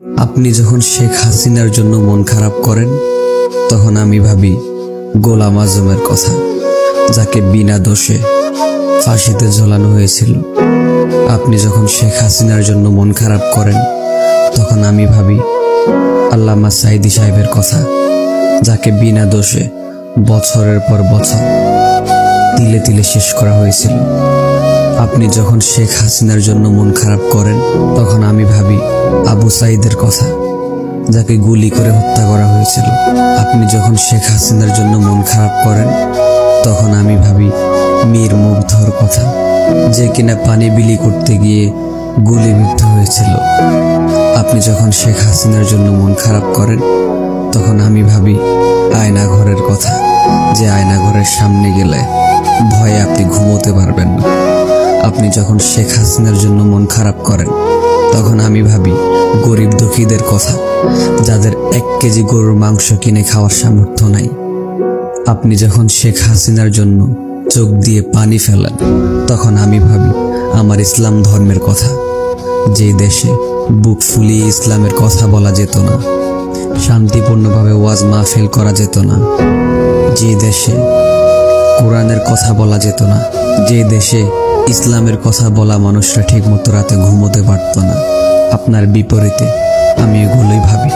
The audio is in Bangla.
আপনি যখন শেখ হাসিনার জন্য মন খারাপ করেন তখন আমি ভাবি গোলাম আজমের কথা, যাকে বিনা দোষে ফাঁসিতে ঝোলানো হয়েছিল। আপনি যখন শেখ হাসিনার জন্য মন খারাপ করেন তখন আমি ভাবি আল্লামা সাঈদী সাহেবের কথা, যাকে বিনা দোষে বছরের পর বছর তিলে তিলে শেষ করা হয়েছিল। আপনি যখন শেখ হাসিনার জন্য মন খারাপ করেন তখন আমি ভাবি আবু সাঈদের কথা, যাকে গুলি করে হত্যা করা হয়েছিল। আপনি যখন শেখ হাসিনার জন্য মন খারাপ করেন তখন আমি ভাবি মীর মুগ্ধর কথা, যে কিনা পানি বিলি করতে গিয়ে গুলিবিদ্ধ হয়েছিল। আপনি যখন শেখ হাসিনার জন্য মন খারাপ করেন তখন আমি ভাবি আয়নাঘরের কথা, যে আয়নাঘরের সামনে গেলে ভয়ে আপনি ঘুমোতে পারবেন না। আপনি যখন শেখ হাসিনার জন্য মন খারাপ করেন তখন আমি ভাবি গরিব দুঃখীদের কথা, যাদের 1 কেজি গরুর মাংস কিনে খাওয়ার সামর্থ্য নাই। আপনি যখন শেখ হাসিনার জন্য চোখ দিয়ে পানি ফেলেন তখন আমি ভাবি আমার ইসলাম ধর্মের কথা, যে দেশে বুক ফুলিয়ে ইসলামের কথা বলা যেত না, শান্তিপূর্ণভাবে ওয়াজ মাহফিল করা যেত না, যে দেশে কোরআনের কথা বলা যেত না, যে দেশে ইসলামের কথা বলা মানুষরা ঠিক মতো রাতে ঘুমোতে পারত না। আপনার বিপরীতে আমি এগুলোই ভাবি।